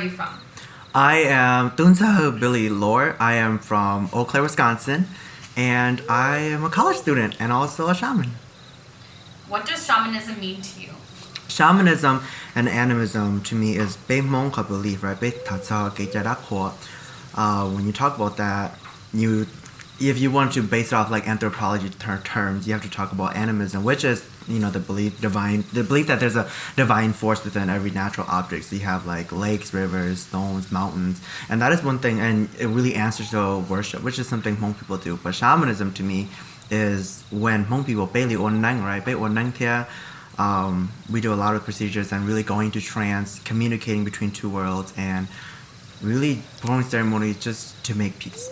you from? I am Tou Ger Billy Lor. I am from Eau Claire, Wisconsin, and I am a college student and also a shaman. What does shamanism mean to you? Shamanism and animism to me is Hmong belief, right? When you talk about that, if you want to base it off like anthropology terms, you have to talk about animism, which is the belief that there's a divine force within every natural object. So you have like lakes, rivers, stones, mountains, and that is one thing, and it really answers to worship, which is something Hmong people do. But shamanism to me is when Hmong people we do a lot of procedures and really going to trance, communicating between two worlds, and really performing ceremonies just to make peace.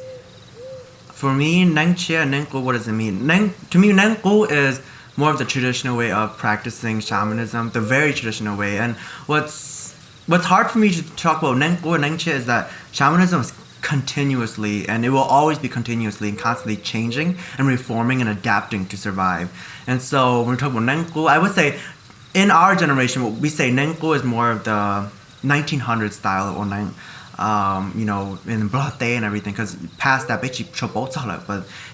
For me, Nang Chia, Nang Gu, what does it mean? To me, Nang Gu is more of the traditional way of practicing shamanism, the very traditional way. And what's hard for me to talk about Nang Gu and Nang Chia is that shamanism is continuously, and it will always be continuously and constantly changing and reforming and adapting to survive. And so when we talk about Nang Gu, I would say in our generation, we say Nang Gu is more of the 1900 style or Nang. In Blote and everything, because past that, but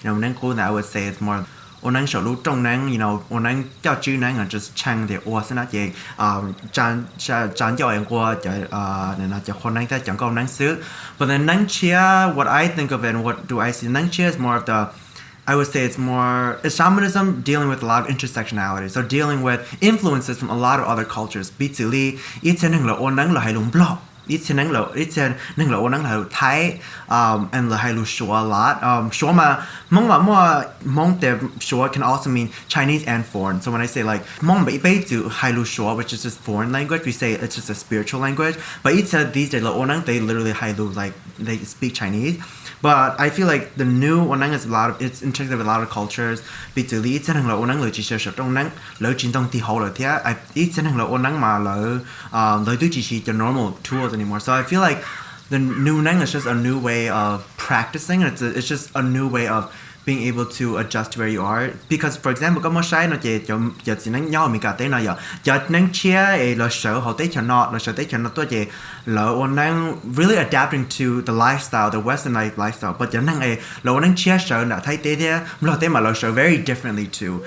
Nang Gu, I would say it's more Nang Shou Lu Zhong Nang, Nang Jiao Zhu Nang, and just Chang the Or Senat Ye, Zhan Jiao and Guo, and not Jiao Nang, that Jiang Nang Su. But then Nang Chia, what I think of it and what do I see? Nang Chia is more of the, I would say it's shamanism dealing with a lot of intersectionality. So dealing with influences from a lot of other cultures. Bitili, Itzeneng Lo Nang Lo Hai Lung Blo. It's Thái and the Hai Lu Shua a lot. Shua Mong can also mean Chinese and foreign. So when I say like Mong Bei to Hai Lu Shua, which is just foreign language, we say it's just a spiritual language. But these days they literally Hai Lu, like they speak Chinese. But I feel like the new Onang is it's integrated with a lot of cultures. Bituli it's Onang lo chi shou dong nang lo jin dong ti ho lo tia. It's Onang ma lo do chi the normal tools anymore. So I feel like the new Nang is just a new way of practicing. It's just a new way of being able to adjust to where you are. Because for example, có một sai nó chỉ nang nhau mình cả tế này giờ nang chia là sợ họ tế cho nó tôi chỉ là nang really adapting to the lifestyle, the westernized lifestyle. But giờ nang là nang chia sợ là thấy tế thế mà tế mà là sợ very differently too.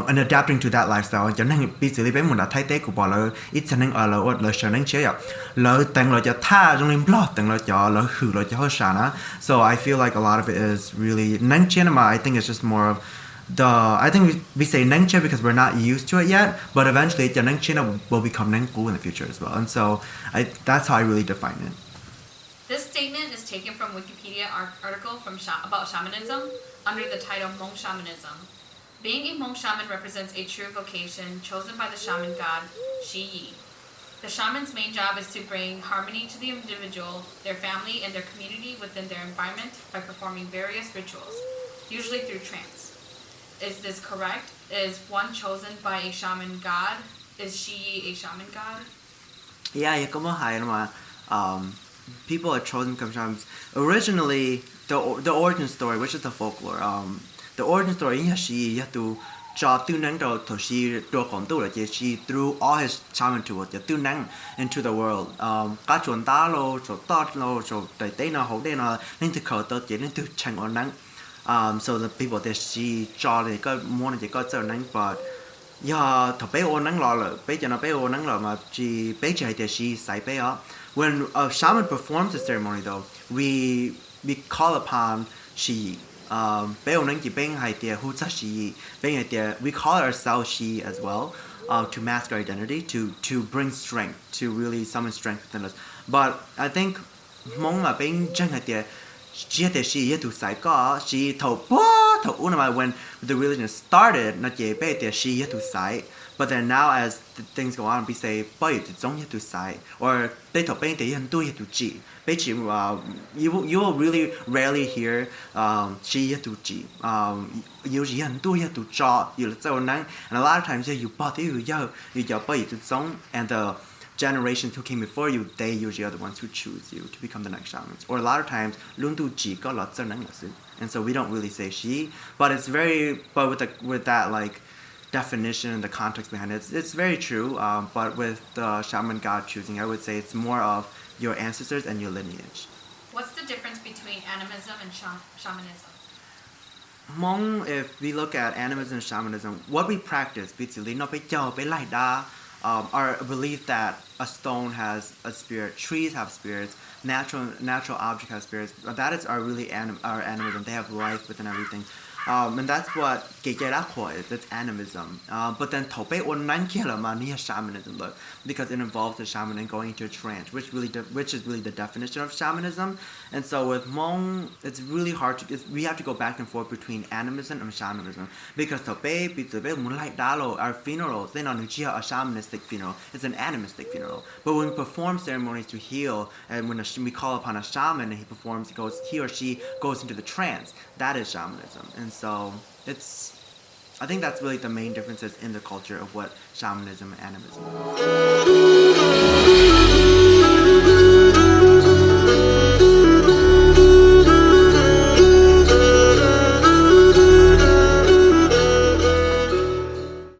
And adapting to that lifestyle. Giờ nang bị xử lý với mình là thấy tế của bỏ là ít cho nang là sợ nang chia là tăng là cho tha trong linh blood tăng là cho là hư là cho hơi sana. So I feel like a lot of it is really nang chia I think it's just more of I think we say Nang Chia because we're not used to it yet, but eventually the Nang Chia will become Nang Gu in the future as well. And so that's how I really define it. This statement is taken from Wikipedia article about shamanism under the title Hmong Shamanism. Being a Hmong shaman represents a true vocation chosen by the shaman god Shi Yi. The shaman's main job is to bring harmony to the individual, their family, and their community within their environment by performing various rituals, usually through trance. Is this correct? Is one chosen by a shaman god? Is Shi Yi a shaman god? Yeah, people are chosen from shamans. Originally, the origin story, which is the folklore, the origin story in Shi Yi, you have to Tou Nang to Shi Shi threw all his shaman tools Tou Nang into the world. Cá chuồn tá lo, cho tot lo, cho tay na hậu na, nên từ khởi tới nên từ chang on nang. So the people that Shi cho they got more they got so nang, but yeah, to pay on nang lo, pay cho nó pay on nang lo mà chỉ pay cho hay Shi sai pay up. When a shaman performs the ceremony though, we call upon Shi. We call ourselves Shi as well, to mask our identity, to bring strength, to really summon strength within us. But I think Hmong là bên chân hay tiệt chỉ hay Shi to sai có Shi thầu when the religion started, nó chỉ bé tiệt Shi to sai. But then now as things go on, we say bao nhiêu giống to sai, or they thầu bên tiệt to chỉ. You will really rarely hear Shi to ji. Usually to jaw and a lot of times you and the generations who came before you, they usually are the ones who choose you to become the next shamans. Or a lot of times and so we don't really say Shi, but it's with that like definition and the context behind it, it's very true. But with the shaman god choosing, I would say it's more of your ancestors and your lineage. What's the difference between animism and shamanism? Hmong, if we look at animism and shamanism, what we practice basically our belief that a stone has a spirit, trees have spirits, natural objects have spirits. That is our our animism. They have life within everything. And that's what Gegerako is. It's animism. But then Tope or Nankela shamanism, look, because it involves the shaman and going into a trance, which is really the definition of shamanism. And so with Hmong, it's really hard to. We have to go back and forth between animism and shamanism because our funerals, they're not a shamanistic funeral. It's an animistic funeral. But when we perform ceremonies to heal, and when we call upon a shaman and he or she goes into the trance, that is shamanism. And so I think that's really the main differences in the culture of what shamanism and animism is.